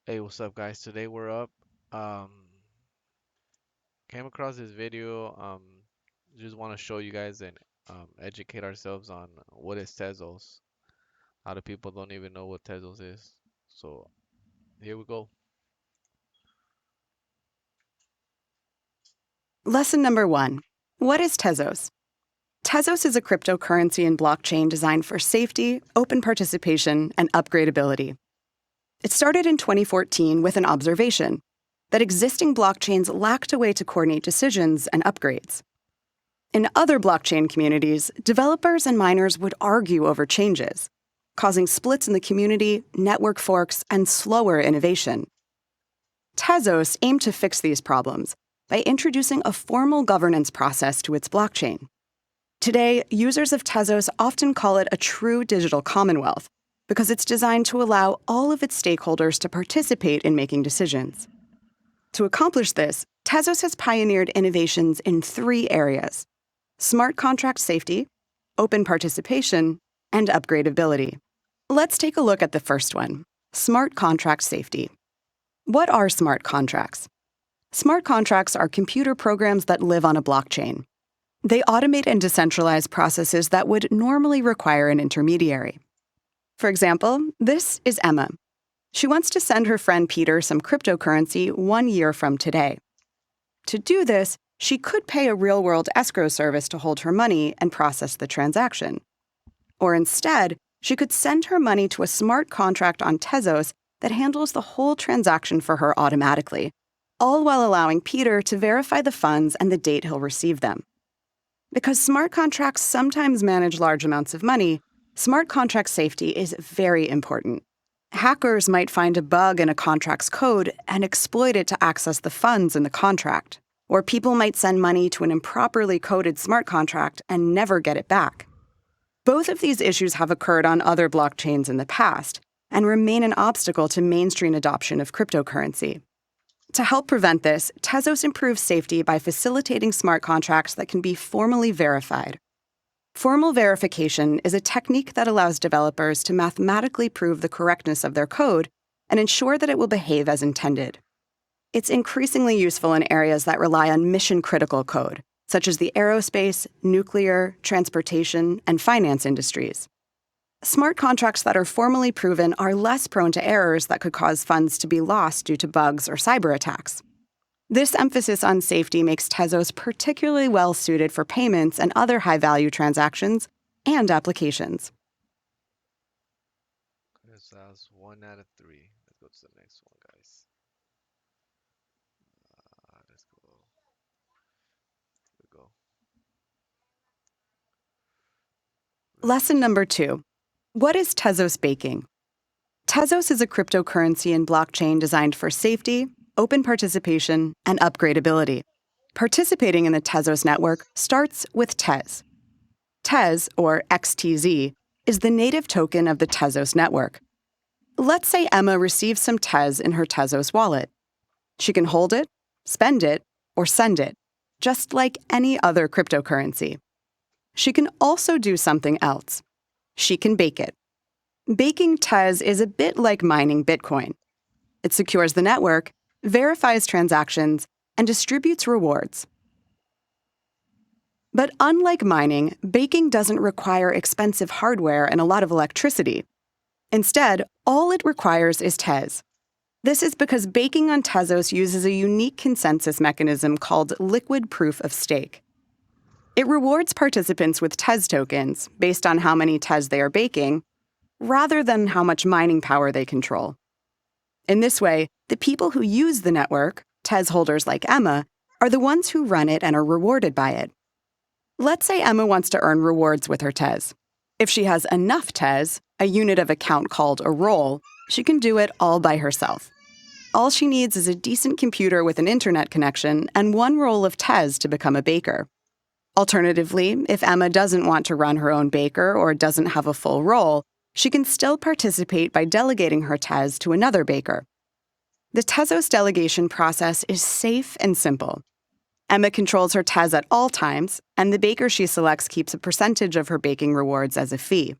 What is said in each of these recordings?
Hey, what's up, guys? Today we're up. Um, Came across this video. Just want to show you guys and educate ourselves on what is Tezos. A lot of people don't even know what Tezos is. So here we go. Lesson number 1. What is Tezos? Tezos is a cryptocurrency and blockchain designed for safety, open participation, and upgradability. It started in 2014 with an observation that existing blockchains lacked a way to coordinate decisions and upgrades. In other blockchain communities, developers and miners would argue over changes, causing splits in the community, network forks, and slower innovation. Tezos aimed to fix these problems by introducing a formal governance process to its blockchain. Today, users of Tezos often call it a true digital commonwealth because it's designed to allow all of its stakeholders to participate in making decisions. To accomplish this, Tezos has pioneered innovations in 3 areas: smart contract safety, open participation, and upgradability. Let's take a look at the first one, smart contract safety. What are smart contracts? Smart contracts are computer programs that live on a blockchain. They automate and decentralize processes that would normally require an intermediary. For example, this is Emma. She wants to send her friend Peter some cryptocurrency 1 year from today. To do this, she could pay a real-world escrow service to hold her money and process the transaction. Or instead, she could send her money to a smart contract on Tezos that handles the whole transaction for her automatically, all while allowing Peter to verify the funds and the date he'll receive them. Because smart contracts sometimes manage large amounts of money, smart contract safety is very important. Hackers might find a bug in a contract's code and exploit it to access the funds in the contract. Or people might send money to an improperly coded smart contract and never get it back. Both of these issues have occurred on other blockchains in the past and remain an obstacle to mainstream adoption of cryptocurrency. To help prevent this, Tezos improves safety by facilitating smart contracts that can be formally verified. Formal verification is a technique that allows developers to mathematically prove the correctness of their code and ensure that it will behave as intended. It's increasingly useful in areas that rely on mission-critical code, such as the aerospace, nuclear, transportation, and finance industries. Smart contracts that are formally proven are less prone to errors that could cause funds to be lost due to bugs or cyber attacks. This emphasis on safety makes Tezos particularly well suited for payments and other high-value transactions and applications. So that's 1 out of 3. Let's go to the next one, guys. Let's go. Here we go. Lesson number 2. What is Tezos baking? Tezos is a cryptocurrency and blockchain designed for safety, open participation, and upgradability. Participating in the Tezos network starts with Tez. Tez, or XTZ, is the native token of the Tezos network. Let's say Emma receives some Tez in her Tezos wallet. She can hold it, spend it, or send it, just like any other cryptocurrency. She can also do something else. She can bake it. Baking Tez is a bit like mining Bitcoin. It secures the network, verifies transactions, and distributes rewards. But unlike mining, baking doesn't require expensive hardware and a lot of electricity. Instead, all it requires is Tez. This is because baking on Tezos uses a unique consensus mechanism called liquid proof of stake. It rewards participants with Tez tokens based on how many Tez they are baking, rather than how much mining power they control. In this way, the people who use the network, Tez holders like Emma, are the ones who run it and are rewarded by it. Let's say Emma wants to earn rewards with her Tez. If she has enough Tez, a unit of account called a roll, she can do it all by herself. All she needs is a decent computer with an internet connection and 1 roll of Tez to become a baker. Alternatively, if Emma doesn't want to run her own baker or doesn't have a full roll, she can still participate by delegating her Tez to another baker. The Tezos delegation process is safe and simple. Emma controls her Tez at all times, and the baker she selects keeps a percentage of her baking rewards as a fee.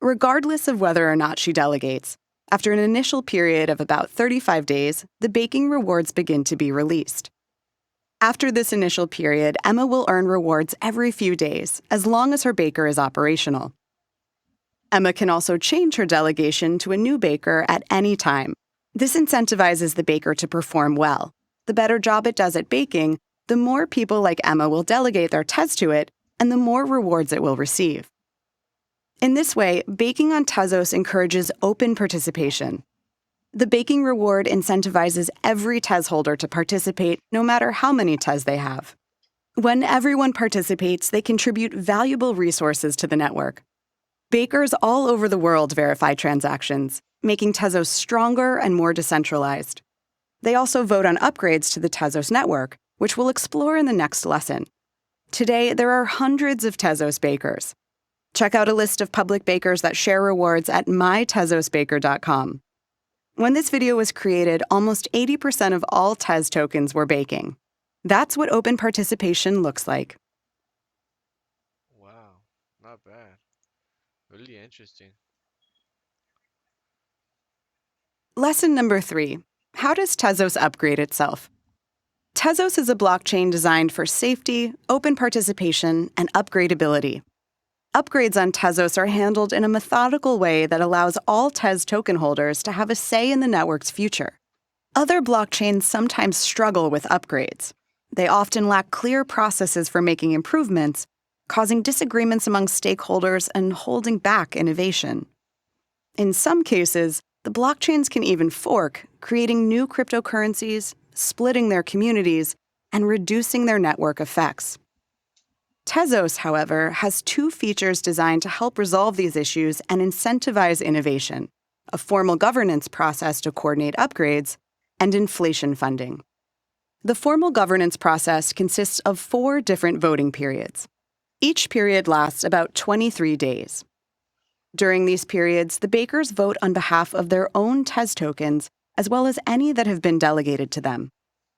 Regardless of whether or not she delegates, After an initial period of about 35 days, the baking rewards begin to be released. After this initial period, Emma will earn rewards every few days, as long as her baker is operational. Emma can also change her delegation to a new baker at any time. This incentivizes the baker to perform well. The better job it does at baking, the more people like Emma will delegate their tests to it, and the more rewards it will receive. In this way, baking on Tezos encourages open participation. The baking reward incentivizes every Tez holder to participate, no matter how many Tez they have. When everyone participates, they contribute valuable resources to the network. Bakers all over the world verify transactions, making Tezos stronger and more decentralized. They also vote on upgrades to the Tezos network, which we'll explore in the next lesson. Today, there are hundreds of Tezos bakers. Check out a list of public bakers that share rewards at mytezosbaker.com. When this video was created, almost 80% of all Tez tokens were baking. That's what open participation looks like. Wow, not bad. Really interesting. Lesson number 3. How does Tezos upgrade itself? Tezos is a blockchain designed for safety, open participation, and upgradability. Upgrades on Tezos are handled in a methodical way that allows all Tez token holders to have a say in the network's future. Other blockchains sometimes struggle with upgrades. They often lack clear processes for making improvements, causing disagreements among stakeholders and holding back innovation. In some cases, the blockchains can even fork, creating new cryptocurrencies, splitting their communities, and reducing their network effects. Tezos, however, has 2 features designed to help resolve these issues and incentivize innovation: a formal governance process to coordinate upgrades, and inflation funding. The formal governance process consists of 4 different voting periods. Each period lasts about 23 days. During these periods, the bakers vote on behalf of their own Tez tokens, as well as any that have been delegated to them.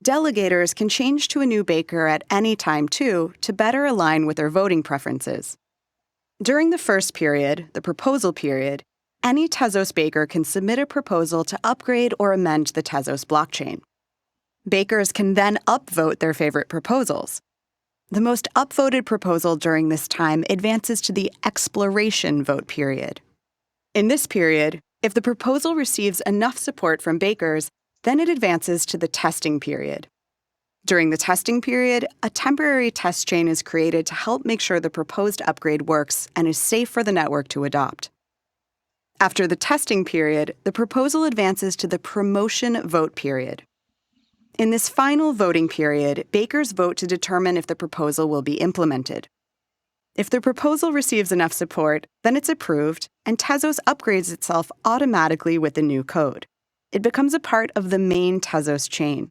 Delegators can change to a new baker at any time, too, to better align with their voting preferences. During the first period, the proposal period, any Tezos baker can submit a proposal to upgrade or amend the Tezos blockchain. Bakers can then upvote their favorite proposals. The most upvoted proposal during this time advances to the exploration vote period. In this period, if the proposal receives enough support from bakers, then it advances to the testing period. During the testing period, a temporary test chain is created to help make sure the proposed upgrade works and is safe for the network to adopt. After the testing period, the proposal advances to the promotion vote period. In this final voting period, bakers vote to determine if the proposal will be implemented. If the proposal receives enough support, then it's approved, and Tezos upgrades itself automatically with the new code. It becomes a part of the main Tezos chain.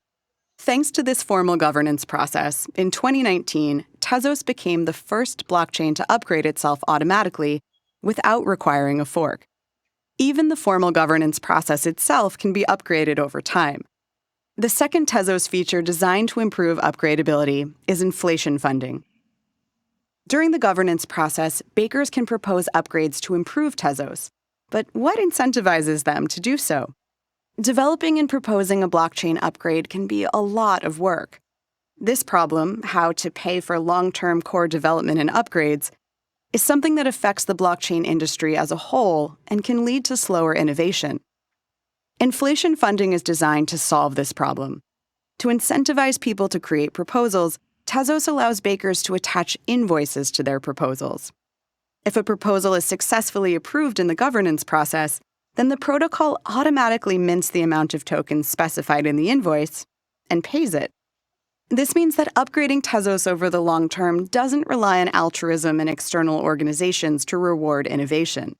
Thanks to this formal governance process, in 2019, Tezos became the first blockchain to upgrade itself automatically without requiring a fork. Even the formal governance process itself can be upgraded over time. The second Tezos feature designed to improve upgradability is inflation funding. During the governance process, bakers can propose upgrades to improve Tezos. But what incentivizes them to do so? Developing and proposing a blockchain upgrade can be a lot of work. This problem, how to pay for long-term core development and upgrades, is something that affects the blockchain industry as a whole and can lead to slower innovation. Inflation funding is designed to solve this problem. To incentivize people to create proposals, Tezos allows bakers to attach invoices to their proposals. If a proposal is successfully approved in the governance process, then the protocol automatically mints the amount of tokens specified in the invoice and pays it. This means that upgrading Tezos over the long term doesn't rely on altruism and external organizations to reward innovation.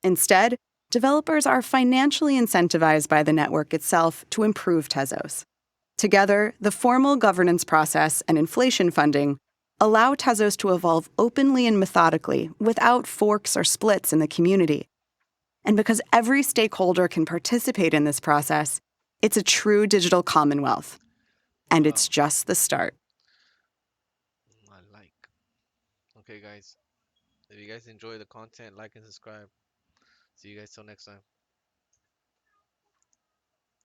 Instead, developers are financially incentivized by the network itself to improve Tezos. Together, the formal governance process and inflation funding allow Tezos to evolve openly and methodically without forks or splits in the community. And because every stakeholder can participate in this process, it's a true digital commonwealth. And Wow, it's just the start. I like. Okay, guys. If you guys enjoy the content, like and subscribe. See you guys till next time.